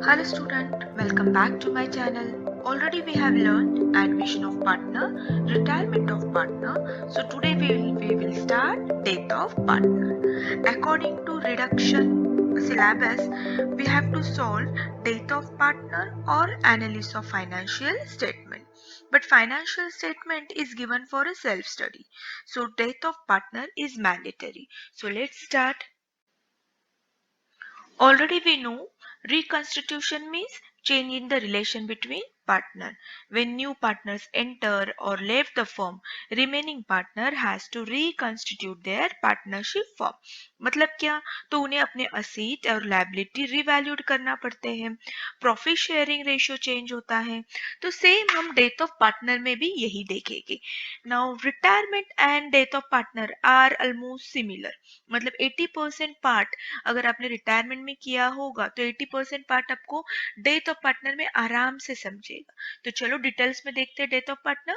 Hello student, welcome back to my channel. Already we have learned admission of partner, retirement of partner. So today we will start death of partner. According to reduction syllabus, we have to solve death of partner or analysis of financial statement. But financial statement is given for a self-study. So death of partner is mandatory. So let's start. Already we know reconstitution means change in the relation between partner. When new partners enter or left the firm, remaining partner has to reconstitute their partnership firm. मतलब क्या? तो उन्हें अपने asset और liability revalued करना पड़ते हैं. Profit sharing ratio change होता है. तो सेम हम डेथ ऑफ पार्टनर में भी यही देखेंगे. Now retirement and death of partner are almost similar. मतलब 80% पार्ट अगर आपने रिटायरमेंट में किया होगा तो 80% पार्ट आपको डेथ ऑफ पार्टनर में आराम से समझेगा. तो चलो डिटेल्स में देखते हैं death of partner.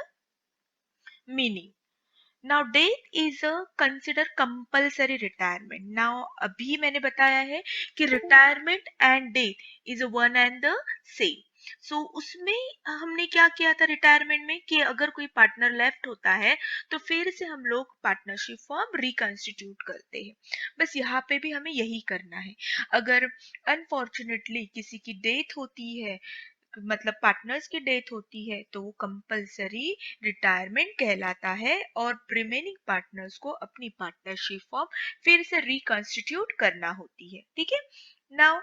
Meaning. Now death is a consider compulsory retirement. Now अभी मैंने बताया है कि retirement and death is one and the same. So उसमें हमने क्या किया था रिटायरमेंट में कि अगर कोई पार्टनर लेफ्ट होता है तो फिर से हम लोग पार्टनरशिप फॉर्म रिकंस्टिट्यूट करते हैं. बस यहाँ पे भी हमें यही करना है. अगर अनफॉर्चुनेटली किसी की डेथ होती है, मतलब पार्टनर्स की डेथ होती है, तो वो कंपल्सरी रिटायरमेंट कहलाता है और रिमेनिंग पार्टनर्स को अपनी पार्टनरशिप फॉर्म फिर से रिकंस्टिट्यूट करना होती है. ठीक है. Now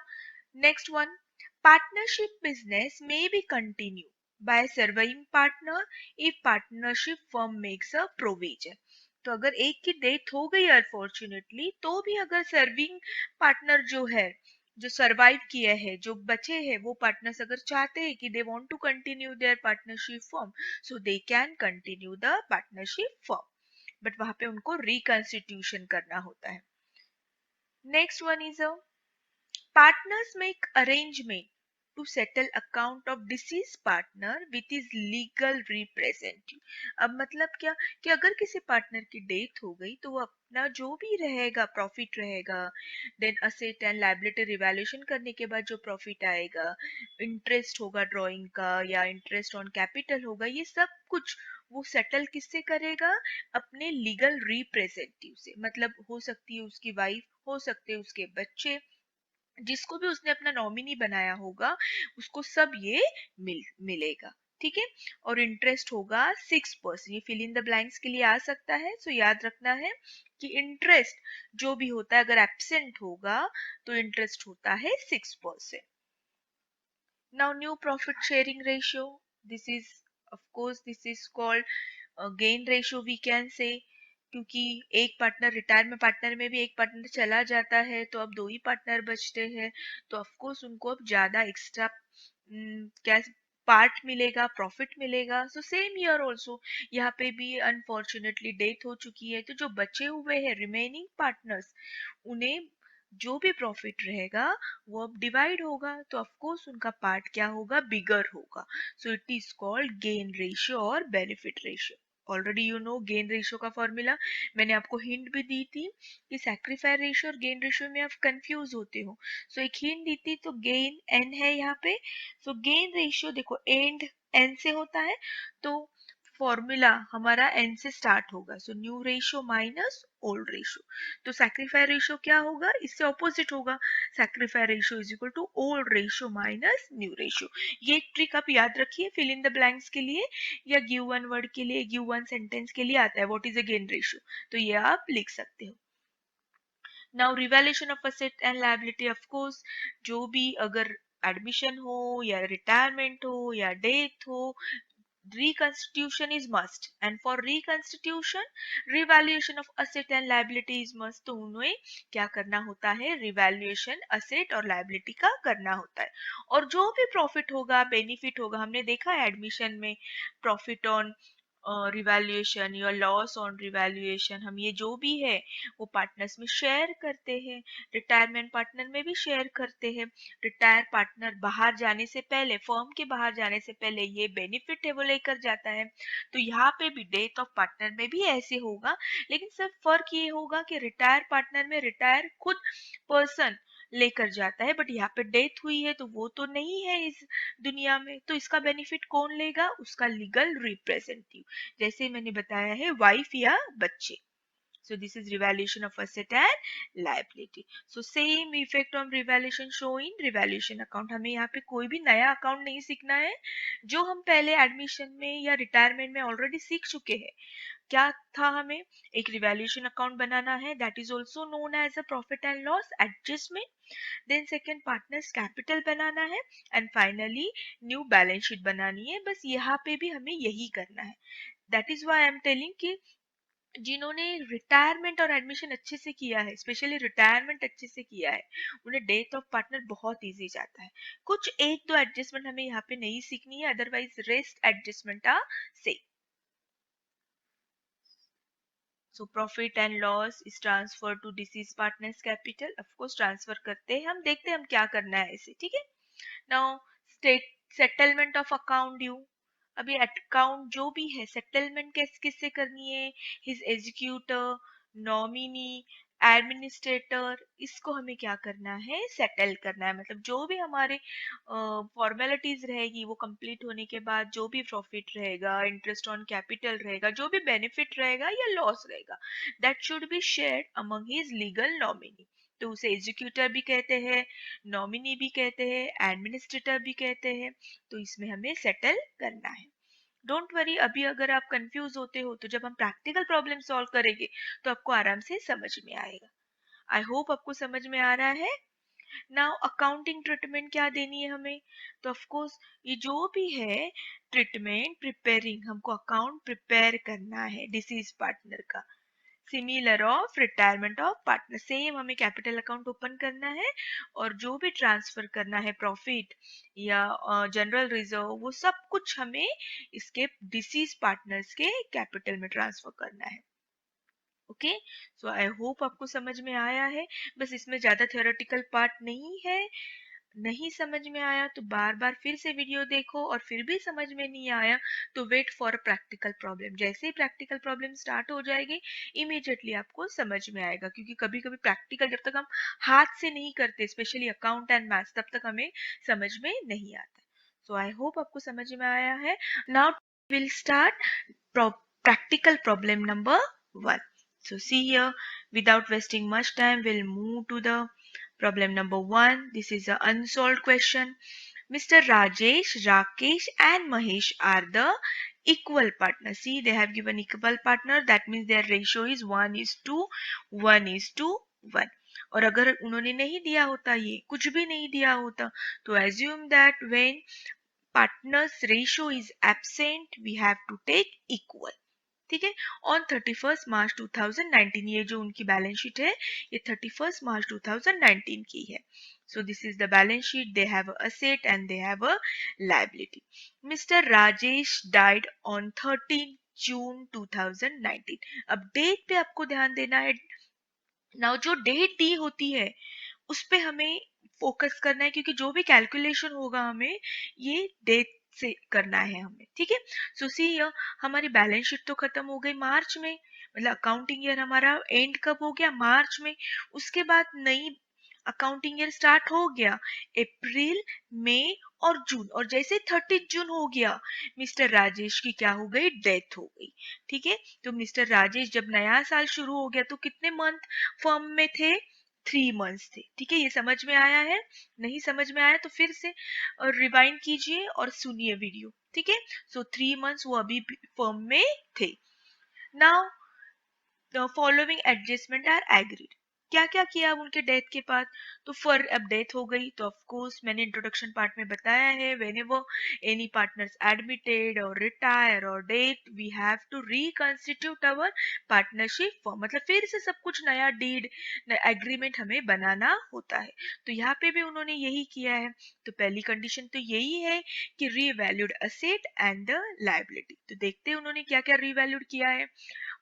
next one. Partnership business may be continued by surviving partner if partnership firm makes a provision. तो अगर एक की डेथ हो गई अनफॉर्चुनेटली तो भी अगर सर्विंग पार्टनर जो है, जो सरवाइव किए हैं, जो बचे हैं, वो पार्टनर्स अगर चाहते हैं कि they want to continue their partnership form, so they can continue the partnership form. But वहां पे उनको रिकंस्टिट्यूशन करना होता है. Next one is a partners make arrangement to settle account of deceased partner with his legal representative. अब मतलब क्या कि अगर किसी पार्टनर की डेथ हो गई तो वो अपना जो भी रहेगा प्रॉफिट रहेगा, then asset and liability revaluation करने के बाद जो प्रॉफिट आएगा, इंटरेस्ट होगा ड्रॉइंग का या इंटरेस्ट ऑन कैपिटल होगा, ये सब कुछ वो सेटल किससे करेगा? अपने लीगल रिप्रेजेंटेटिव से. मतलब हो सकती है उसकी वाइफ, हो सकते हैं उसके बच्चे, जिसको भी उसने अपना नॉमिनी बनाया होगा उसको सब ये मिलेगा. ठीक है. और इंटरेस्ट होगा 6%. ये फिल इन द ब्लैंक्स के लिए आ सकता है. सो याद रखना है कि इंटरेस्ट जो भी होता है अगर एब्सेंट होगा तो इंटरेस्ट होता है 6%. Now new profit sharing ratio. This is of course this is called gain ratio we can say. क्योंकि एक पार्टनर रिटायरमेंट में पार्टनर में भी एक पार्टनर चला जाता है तो अब दो ही पार्टनर बचते हैं, तो ऑफ कोर्स उनको अब ज्यादा एक्स्ट्रा क्या पार्ट मिलेगा, प्रॉफिट मिलेगा. सो सेम ईयर ऑल्सो यहाँ पे भी अनफॉर्चुनेटली डेथ हो चुकी है तो जो बचे हुए हैं रिमेनिंग पार्टनर्स, उन्हें जो भी प्रॉफिट रहेगा वो अब डिवाइड होगा, तो ऑफ कोर्स उनका पार्ट क्या होगा? बिगर होगा. So it is called gain ratio और benefit ratio. Already you know gain ratio का फॉर्मूला. मैंने आपको हिंट भी दी थी कि सैक्रिफाइस रेशियो और गेन रेशियो में आप कंफ्यूज होते हो. सो एक हिंट दी थी, तो गेन एन है यहाँ पे. सो गेन रेशियो देखो एंड एन से होता है, तो फॉर्मूला हमारा एन से स्टार्ट होगा. So new ratio minus old ratio. तो सैक्रिफाइस रेशियो क्या होगा? इससे ऑपोजिट होगा. Sacrifice ratio is equal to old ratio minus new ratio. ये एक ट्रिक आप याद रखिए फिल इन द ब्लैंक्स के लिए या गिव वन वर्ड के लिए, गिव वन सेंटेंस के लिए आता है what is a gain ratio, तो ये आप लिख सकते हो. Now revaluation of asset and liability. Of course जो भी अगर एडमिशन हो या रिटायरमेंट हो या डेथ हो, reconstitution is must, and for reconstitution revaluation of asset and liability is must. तो उन्हें क्या करना होता है? रिवैल्यूएशन असेट और लायबिलिटी का करना होता है. और जो भी प्रॉफिट होगा, बेनिफिट होगा, हमने देखा है एडमिशन में प्रॉफिट ऑन रिवैल्यूएशन या लॉस ऑन रिवैल्यूएशन, हम ये जो भी है वो पार्टनर्स में शेयर करते हैं. रिटायरमेंट पार्टनर में भी शेयर करते हैं. रिटायर पार्टनर बाहर जाने से पहले, फर्म के बाहर जाने से पहले ये बेनिफिट है वो लेकर जाता है. तो यहाँ पे भी डेथ ऑफ पार्टनर में भी ऐसे होगा, लेकिन सिर्फ फर्क ये होगा कि रिटायर पार्टनर में रिटायर खुद पर्सन लेकर जाता है, बट यहाँ पे डेथ हुई है तो वो तो नहीं है इस दुनिया में, तो इसका बेनिफिट कौन लेगा? उसका लीगल रिप्रेजेंटेटिव, जैसे मैंने बताया है वाइफ या बच्चे. So this is revaluation of asset and liability. So same effect on revaluation show in revaluation account. हमें यहाँ पे कोई भी नया अकाउंट नहीं सीखना है, जो हम पहले एडमिशन में या रिटायरमेंट में ऑलरेडी सीख चुके हैं. क्या था? हमें एक रिवैल्यूएशन अकाउंट बनाना है, that is also known as a profit and loss adjustment. Then second partners capital बनाना है, and finally new balance sheet बनानी है. बस यहाँ पे भी हमें यही करना है. That is why I am telling कि जिन्होंने रिटायरमेंट और एडमिशन अच्छे से किया है, स्पेशली रिटायरमेंट अच्छे से किया है, उन्हें डेथ ऑफ पार्टनर बहुत इजी जाता है. कुछ एक दो एडजस्टमेंट हमें यहाँ पे नहीं सीखनी है, otherwise rest adjustment are same. So profit and loss is transferred to deceased partners capital. Of course transfer करते हैं हम, देखते हैं हम क्या करना है इसे. ठीक है. Now state settlement of account due. अभी अकाउंट जो भी है सेटलमेंट किससे करनी है? हिज एग्जीक्यूटर, नॉमिनी, एडमिनिस्ट्रेटर, इसको हमें क्या करना है? सेटल करना है. मतलब जो भी हमारे फॉर्मेलिटीज रहेगी वो कंप्लीट होने के बाद जो भी प्रॉफिट रहेगा, इंटरेस्ट ऑन कैपिटल रहेगा, जो भी बेनिफिट रहेगा या लॉस रहेगा, that should be shared among his legal nominee. तो उसे एग्जीक्यूटर भी कहते हैं, नॉमिनी भी कहते हैं, एडमिनिस्ट्रेटर भी कहते हैं. तो इसमें हमें सेटल करना है. डोंट वरी, अभी अगर आप कंफ्यूज होते हो तो जब हम प्रैक्टिकल प्रॉब्लम सॉल्व करेंगे तो आपको आराम से समझ में आएगा. आई होप आपको समझ में आ रहा है. नाउ अकाउंटिंग ट्रीटमेंट क्या देनी है हमें? तो ऑफ कोर्स ये जो भी है ट्रीटमेंट प्रिपेयरिंग, हमको अकाउंट प्रिपेयर करना है डिसीज पार्टनर का. Similar of retirement of partner, same हमें कैपिटल अकाउंट ओपन करना है और जो भी ट्रांसफर करना है प्रॉफिट या जनरल रिजर्व, वो सब कुछ हमें इसके डिसीज पार्टनर्स के कैपिटल में ट्रांसफर करना है. ओके. सो आई होप आपको समझ में आया है. बस इसमें ज्यादा थियोरेटिकल पार्ट नहीं है. नहीं समझ में आया तो बार बार फिर से वीडियो देखो, और फिर भी समझ में नहीं आया तो वेट फॉर प्रैक्टिकल प्रॉब्लम. जैसे ही प्रैक्टिकल प्रॉब्लम स्टार्ट हो जाएगी इमीडिएटली आपको समझ में आएगा, क्योंकि कभी कभी प्रैक्टिकल जब तक हम हाथ से नहीं करते, स्पेशली अकाउंट एंड मैथ्स, तब तक हमें समझ में नहीं आता. सो आई होप आपको समझ में आया है. Now will start practical problem number 1. So see here, without wasting much time, we'll move to the problem number 1. This is an unsolved question. Mr. Rajesh, Rakesh and Mahesh are the equal partners. See, they have given equal partner. That means their ratio is 1:1:1. और अगर उन्होंने नहीं दिया होता, ये कुछ भी नहीं दिया होता, तो assume that when partners ratio is absent, we have to take equal. ठीक है. ऑन 31 मार्च 2019, ये जो उनकी बैलेंस शीट है ये 31 मार्च 2019 की है. So this is the balance sheet. They have a asset and they have a liability. Mr. Rajesh died on 13 June 2019. अब डेट पे आपको ध्यान देना है. नाउ जो डेट दी होती है उस पे हमें फोकस करना है, क्योंकि जो भी कैलकुलेशन होगा हमें ये डेट से करना है हमें. ठीक है. सो सी हमारी बैलेंस शीट तो खत्म हो गई मार्च में, मतलब अकाउंटिंग ईयर हमारा एंड कब हो गया? मार्च में. उसके बाद नई अकाउंटिंग ईयर स्टार्ट हो गया अप्रैल, मई और जून, और जैसे 30 जून हो गया मिस्टर राजेश की क्या हो गई? डेथ हो गई. ठीक है. तो मिस्टर राजेश जब नया साल शुरू हो गया तो कितने मंथ फर्म में थे? 3 मंथ्स थे. ठीक है. ये समझ में आया है? नहीं समझ में आया तो फिर से रिवाइंड कीजिए और सुनिए वीडियो. ठीक है. सो 3 मंथ्स वो अभी फर्म में थे. Now the following adjustment are agreed. क्या क्या किया अब उनके डेथ के बाद? तो फॉर अब डेथ हो गई तो ऑफ कोर्स मैंने इंट्रोडक्शन पार्ट में बताया है, व्हेनेवर एनी पार्टनर्स एडमिटेड और रिटायर और death, we have to reconstitute our partnership form. मतलब फिर से सब कुछ नया डीड एग्रीमेंट हमें बनाना होता है. तो यहाँ पे भी उन्होंने यही किया है. तो पहली कंडीशन तो यही है कि revalued asset and the liability. तो देखते हैं उन्होंने क्या क्या रीवैल्यूड किया है.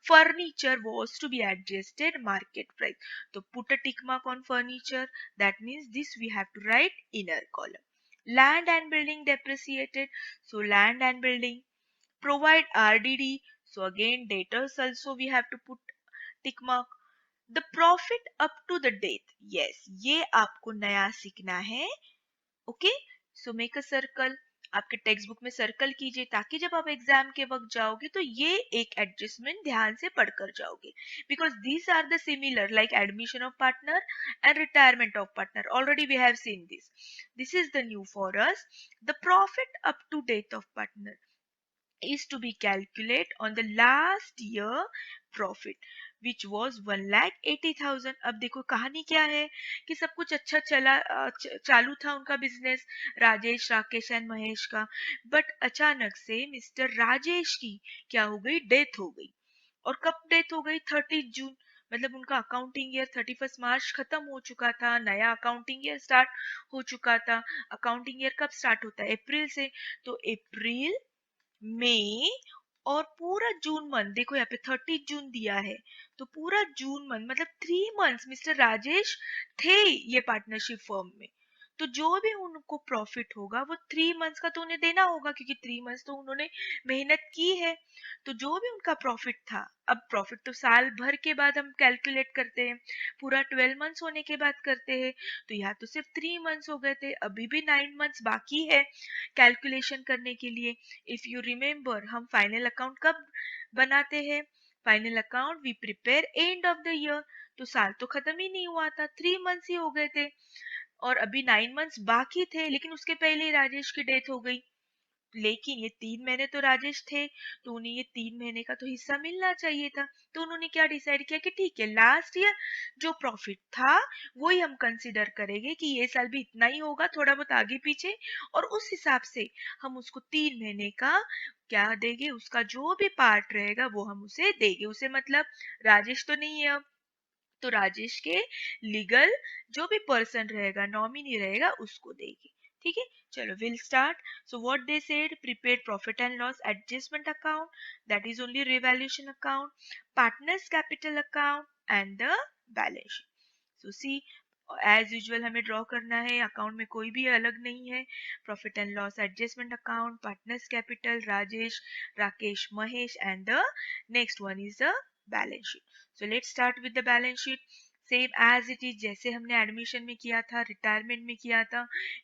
Furniture was to be adjusted market price. So put a tick mark on furniture. That means this we have to write inner column. Land and building depreciated. So land and building. Provide RDD. So again debtors also we have to put tick mark. The profit up to the death, yes ये आपको नया सीखना है। Okay, so make a circle, आपके text book में circle कीजिए ताकि जब आप एग्जाम के वक्त जाओगे तो ये एक एडजस्टमेंट ध्यान से पढ़कर जाओगे, because these are the similar like admission of partner and retirement of partner, already we have seen this is the new for us. The profit up to death of partner is to be calculated on the last year profit which was 1,80,000। अब देखो कहानी क्या है कि सब कुछ अच्छा चालू था उनका बिजनेस, राजेश राकेश एंड महेश का, बट अचानक से मिस्टर राजेश की क्या हो गई, डेथ हो गई। और कब डेथ हो गई, 30 जून, मतलब उनका अकाउंटिंग ईयर 31 मार्च खत्म हो चुका था, नया अकाउंटिंग ईयर स्टार्ट हो चुका था। अकाउंटिंग ईयर कब स्टार्ट होता है, अप्रैल से, तो अप्रैल मई और पूरा जून मंथ, देखो यहाँ पे 30 जून दिया है, तो पूरा जून मंथ मतलब 3 मंथ्स मिस्टर राजेश थे ये पार्टनरशिप फर्म में। तो जो भी उनको प्रॉफिट होगा वो 3 मंथ्स का तो उन्हें देना होगा, क्योंकि 3 मंथ्स तो उन्होंने मेहनत की है। तो जो भी उनका प्रॉफिट था, अब प्रॉफिट तो साल भर के बाद हम कैलकुलेट करते हैं, पूरा 12 मंथ्स होने के बाद करते हैं, तो यहाँ तो सिर्फ 3 मंथ्स हो गए थे, अभी भी 9 मंथ्स बाकी है कैलकुलेशन करने के लिए। इफ यू रिमेम्बर हम फाइनल अकाउंट कब बनाते हैं, final account we prepare end of the year, तो साल तो खत्म ही नहीं हुआ था, 3 मंथ्स ही हो गए थे और अभी 9 मंथ्स बाकी थे, लेकिन उसके पहले ही राजेश की डेथ हो गई। लेकिन ये 3 महीने तो राजेश थे, तो उन्हें ये 3 महीने का तो हिस्सा मिलना चाहिए था। तो उन्होंने क्या डिसाइड किया कि ठीक है, लास्ट ईयर जो प्रॉफिट था वही हम कंसिडर करेंगे कि ये साल भी इतना ही होगा, थोड़ा बहुत आगे पीछे, और उस हिसाब से हम उसको 3 महीने का क्या देंगे, उसका जो भी पार्ट रहेगा वो हम उसे देंगे। उसे मतलब राजेश तो नहीं है अब, तो राजेश के लीगल जो भी पर्सन रहेगा, नॉमिनी रहेगा, उसको देगी। ठीक है, चलो will start. So what they said, prepare profit and loss adjustment account, that is only revaluation account, partners capital account and the balance sheet. So see, as usual हमें ड्रॉ करना है, अकाउंट में कोई भी अलग नहीं है, profit and loss adjustment account, partners capital, Rajesh Rakesh Mahesh and the next one is the balance sheet. So let's start with the balance sheet. Same as it is, जैसे हमने एडमिशन में किया था, रिटायरमेंट में किया था,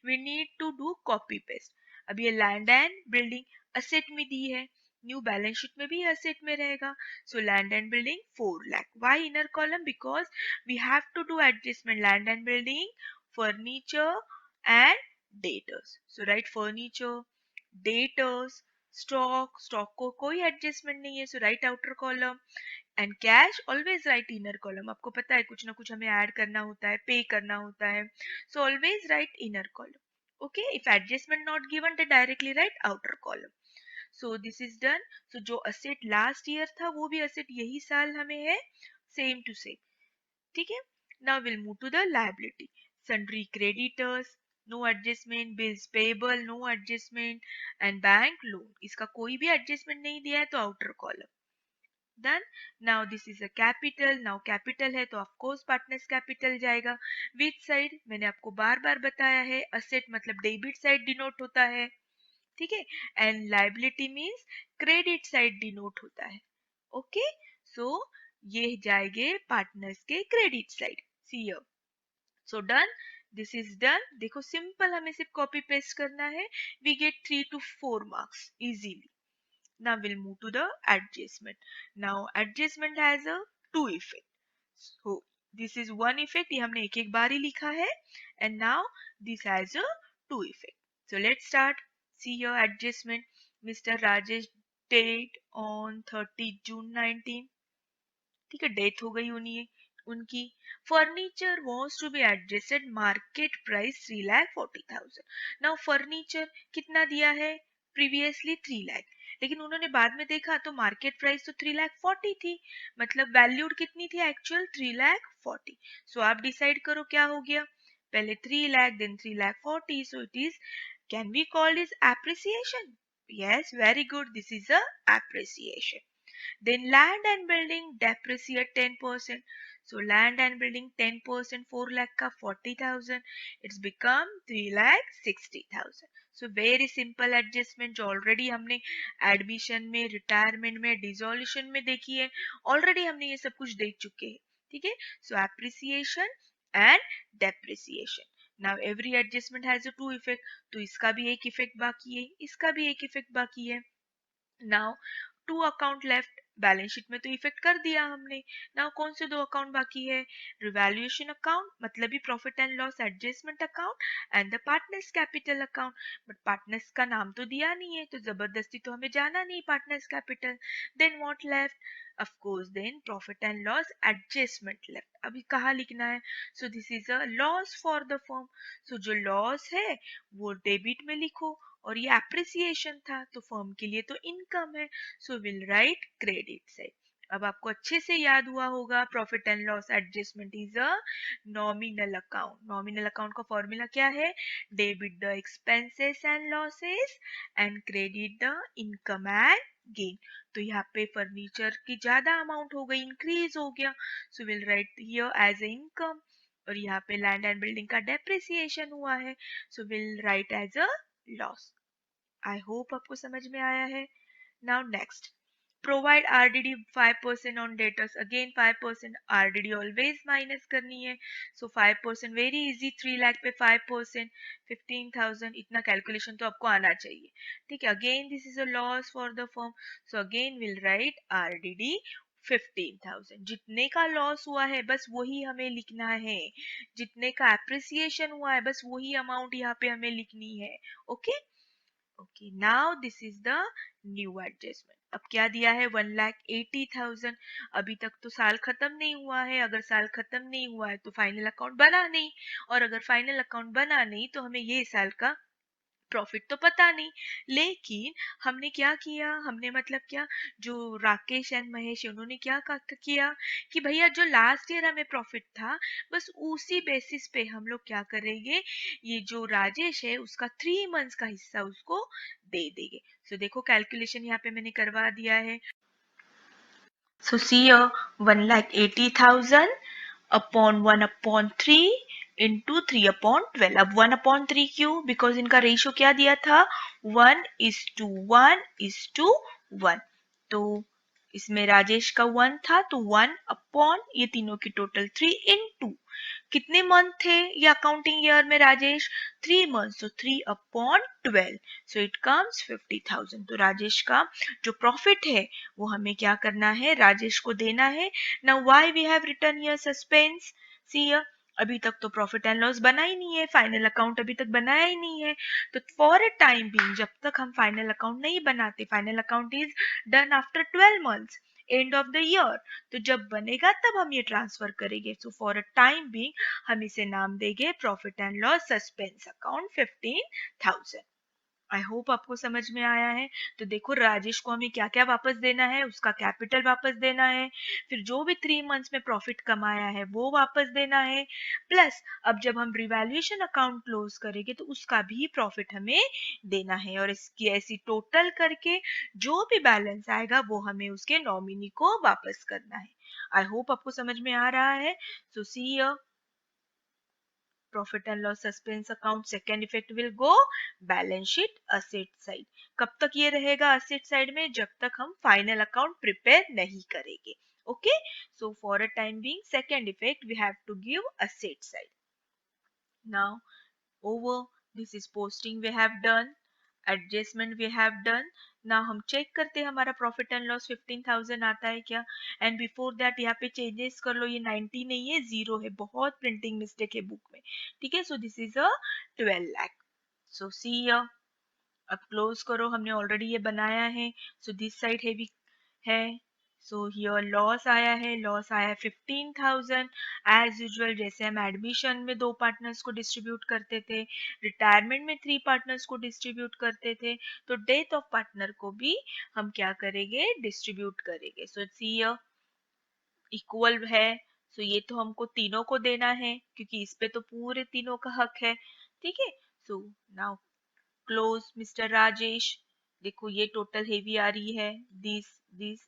we need to do copy paste। अब ये लैंड एंड बिल्डिंग असेट में दी है, न्यू बैलेंस शीट में भी असेट में रहेगा। So land and building 4 lakh, why inner column, because we have to do adjustment land and building, furniture and debtors. So write furniture, debtors, stock को कोई adjustment नहीं है, so write outer column, and cash always right inner column. आपको पता है कुछ ना कुछ हमें ऐड करना होता है, पे करना होता है, so always right inner column. Okay, if adjustment not given तो directly right outer column. So this is done. So जो असेट लास्ट ईयर था वो भी असेट यही साल हमें है, सेम टू सेम। ठीक है, now will move to the liability, sundry creditors no adjustment, bills payable no adjustment, and bank loan, इसका कोई भी एडजस्टमेंट नहीं दिया है तो outer column. Done. Now this is a capital, now capital है तो of course partners capital जाएगा। which side, मैंने आपको बार बार बताया है, asset मतलब डेबिट साइड डिनोट होता है, ठीक है, and liability means credit side denote होता है। ओके, सो ये जाएंगे पार्टनर्स के credit side. See here, so done, this is done. देखो सिंपल, हमें सिर्फ कॉपी पेस्ट करना है, we get 3 to 4 marks easily। Now we'll move to the adjustment. Now adjustment has a two effect. So this is one effect, ये हमने एक एक बार ही लिखा है, and now this has a two effect. So let's start. See your adjustment. Mr. Rajesh date on 30 June 19, ठीक है, death हो गई उनकी। Furniture wants to be adjusted, market price 3,40,000। Now furniture कितना दिया है, प्रीवियसली 3 लाख, लेकिन उन्होंने बाद में देखा तो मार्केट प्राइस तो 3,40,000 थी, मतलब वैल्यूड कितनी थी एक्चुअल, 3,40,000। सो आप डिसाइड करो क्या हो गया, पहले 3 lakh then 3,40,000, so it is, can be called is appreciation. yes, very good, this is a appreciation. Then land and building depreciate 10%. So land and building 10%, 4 lakh ka 40,000. It's become 3 lakh 60,000. So very simple adjustment जो already हमने admission में, retirement में, dissolution में देखी है, already हमने ये सब कुछ देख चुके हैं। ठीक है. So appreciation and depreciation. Now every adjustment has a two effect. तो इसका भी एक इफेक्ट बाकी है, इसका भी एक इफेक्ट बाकी है. Now two account left. Balance sheet में तो इफेक्ट कर दिया हमने. नाउ कौन से दो अकाउंट बाकी है? रिवैल्यूएशन अकाउंट मतलब ही profit and loss adjustment account and the partners capital account. But partners का नाम तो दिया नहीं है, तो जबरदस्ती तो हमें जाना नहीं partners capital. Then what left? Of course then profit and loss adjustment left. अभी कहाँ लिखना है? So this is a loss for the firm. So जो लॉस है वो डेबिट में लिखो, और ये एप्रिसिएशन था तो फर्म के लिए तो इनकम है. So will right credit side. अब आपको अच्छे से याद हुआ होगा profit and loss adjustment is a nominal account. Nominal account का फॉर्मूला क्या है? Debit the expenses and losses and credit the income and gain. तो यहाँ पे फर्नीचर की ज्यादा अमाउंट हो गई, इंक्रीज हो गया. So will write here as a income. और यहाँ पे लैंड एंड बिल्डिंग का डेप्रिसिएशन हुआ है. So will write as a loss. I hope आपको समझ में आया है. Now next, provide RDD 5% on debtors. Again 5% RDD always minus करनी है. सो 5% वेरी इजी. 3 लाख पे 5% 15,000. इतना कैलकुलेशन तो आपको आना चाहिए. ठीक है. Again this is a loss for the firm. So again will write RDD 15,000. जितने का लॉस हुआ है बस वही हमें लिखना है. जितने का एप्रिसिएशन हुआ है बस वही अमाउंट यहाँ पे हमें लिखनी है. Okay. Okay. Now this is the new adjustment. अब क्या दिया है? 1,80,000. अभी तक तो साल खत्म नहीं हुआ है. अगर साल खत्म नहीं हुआ है तो फाइनल अकाउंट बना नहीं, और अगर फाइनल अकाउंट बना नहीं तो हमें ये साल का प्रॉफिट तो पता नहीं. लेकिन हमने क्या किया? हमने मतलब क्या, जो राकेश एंड महेश उन्होंने क्या किया कि भैया जो लास्ट ईयर हमें प्रॉफिट था बस उसी बेसिस पे हम लोग क्या करेंगे, ये जो राजेश है उसका 3 मंथ्स का हिस्सा उसको दे देंगे. सो देखो कैलकुलेशन यहाँ पे मैंने करवा दिया है. सो सी 1,80,000 अपॉन 1/3 इंटू 3/12. अब 1/3 क्यों? बिकॉज इनका रेशियो क्या दिया था? 1:1:1. तो इसमें राजेश का 1 था तो 1 अपॉन ये तीनों की टोटल 3 इंटू कितने मंथ थे ये अकाउंटिंग ईयर में Rajesh? 3 month. So 3/12. So it comes 50,000. तो राजेश का जो प्रॉफिट है वो हमें क्या करना है? राजेश को देना है. Now why we have written here suspense? See here, अभी तक तो प्रॉफिट एंड लॉस बना ही नहीं है, फाइनल अकाउंट अभी तक बनाया ही नहीं है. तो फॉर अ टाइम बीइंग जब तक हम फाइनल अकाउंट नहीं बनाते, final account is done after 12 months, and of the year. तो जब बनेगा तब हम ये ट्रांसफर करेंगे. सो फॉर अ टाइम बीइंग हम इसे नाम देंगे profit and loss suspense account 15,000. I hope आपको समझ में आया है. तो देखो राजेश को हमें क्या क्या वापस देना है? उसका कैपिटल वापस देना है, फिर जो भी 3 मंथ्स में प्रॉफिट कमाया है वो वापस देना है, प्लस अब जब हम रिवैल्यूएशन अकाउंट क्लोज करेंगे तो उसका भी प्रॉफिट हमें देना है. और इसकी ऐसी टोटल करके जो भी बैलेंस आएगा वो हमें उसके नॉमिनी को वापस करना है. आई होप आपको समझ में आ रहा है. So see profit and loss suspense account second effect will go balance sheet asset side. कब तक ये रहेगा असेट साइड में? जब तक हम फाइनल अकाउंट प्रिपेयर नहीं करेंगे. Okay. So for a time being second effect we have to give asset side. Now over, this is posting we have done, adjustment we have done. now हम check करते हैं हमारा profit and loss 15,000 आता है क्या. And before that यहाँ पे changes कर लो. ये 90 नहीं है, 0 है. बहुत प्रिंटिंग मिस्टेक है बुक में. ठीक है. So this is a 12 lakh. So see अब क्लोज करो. हमने ऑलरेडी ये बनाया है. सो दिस साइड हैवी है. सो हियर लॉस आया है. लॉस आया 15,000. एज यूजुअल जैसे हम एडमिशन में 2 पार्टनर्स को डिस्ट्रीब्यूट करते थे, रिटायरमेंट में 3 पार्टनर्स को डिस्ट्रीब्यूट करते थे, तो डेथ ऑफ पार्टनर को भी हम क्या करेंगे? डिस्ट्रीब्यूट करेंगे. सो सी इक्वल है. सो ये तो हमको तीनों को देना है क्योंकि इस पे तो पूरे तीनों का हक है. ठीक है. So now close mister Rajesh. देखो ये टोटल हेवी आ रही है. This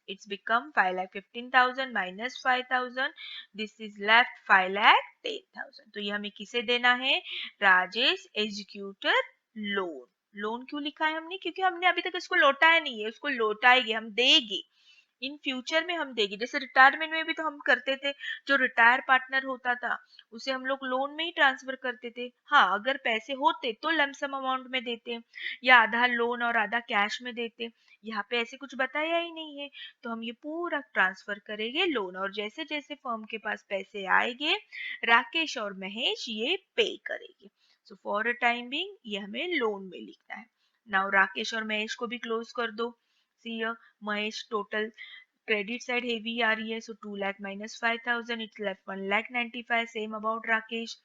it's become 5,15,000 minus 5,000. This is left 5,10,000. तो ये हमें किसे देना है? Rajesh executor loan. लोन क्यों लिखा है हमने? क्योंकि हमने अभी तक इसको लौटाया नहीं है. उसको लौटाएंगे, हम देंगे. इन फ्यूचर में हम देंगे। जैसे रिटायरमेंट में भी तो हम करते थे, जो रिटायर पार्टनर होता था उसे हम लोग लोन में ही ट्रांसफर करते थे। हाँ, अगर पैसे होते तो लमसम अमाउंट में देते या आधा लोन और आधा कैश में देते। यहाँ पे ऐसे कुछ बताया ही नहीं है, तो हम ये पूरा ट्रांसफर करेंगे लोन, और जैसे जैसे फर्म के पास पैसे आएंगे राकेश और महेश ये पे करेंगे। सो फॉर अ टाइम बिंग ये हमें लोन में लिखना है। नाउ राकेश और महेश को भी क्लोज कर दो। See Mahesh total credit side heavy आ रही है, so 2 lakh minus 5,000 it's left 1 lakh 95। same about Rakesh,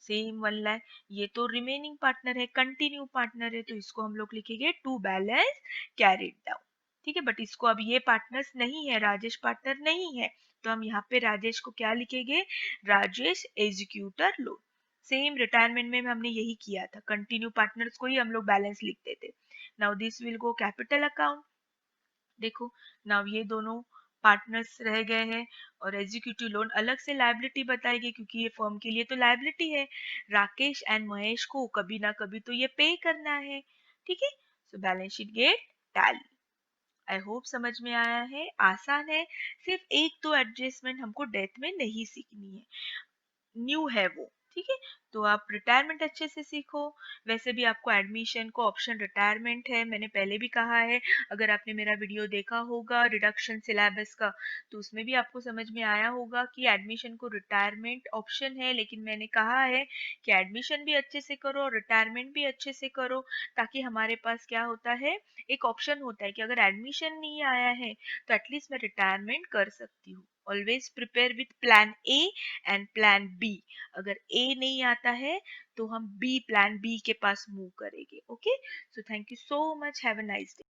same 1 lakh। ये तो रिमेनिंग पार्टनर है, कंटिन्यू पार्टनर है, तो इसको हम लोग लिखेंगे टू बैलेंस कैरिड डाउन। ठीक है, बट इसको अब ये पार्टनर्स नहीं है, राजेश पार्टनर नहीं है, तो हम यहाँ पे राजेश को क्या लिखेंगे, Rajesh executor loan. Same retirement में हमने यही किया था, कंटिन्यू पार्टनर्स को ही हम लोग बैलेंस लिखते थे। Now this will go capital account. देखो, नाउ ये दोनों पार्टनर्स रह गए हैं, और एग्जीक्यूटिव लोन अलग से लायबिलिटी बताएगी क्योंकि ये फर्म के लिए तो लायबिलिटी है। राकेश एंड महेश को कभी ना कभी तो ये पे करना है। ठीक है, so balance sheet get tally. I hope समझ में आया है, आसान है। सिर्फ एक दो एडजस्टमेंट हमको डेथ में नहीं सीखनी है, न्यू है वो। ठीक है, तो आप रिटायरमेंट अच्छे से सीखो। वैसे भी आपको एडमिशन को ऑप्शन रिटायरमेंट है, मैंने पहले भी कहा है। अगर आपने मेरा वीडियो देखा होगा रिडक्शन सिलेबस का, तो उसमें भी आपको समझ में आया होगा कि एडमिशन को रिटायरमेंट ऑप्शन है, लेकिन मैंने कहा है कि एडमिशन भी अच्छे से करो और रिटायरमेंट भी अच्छे से करो, ताकि हमारे पास क्या होता है, एक ऑप्शन होता है कि अगर एडमिशन नहीं आया है तो एटलीस्ट मैं रिटायरमेंट कर सकती हूँ। Always prepare with plan A and plan B. अगर ए नहीं आता है तो हम बी, प्लान बी के पास मूव करेंगे। Okay, so thank you so much, have a nice day.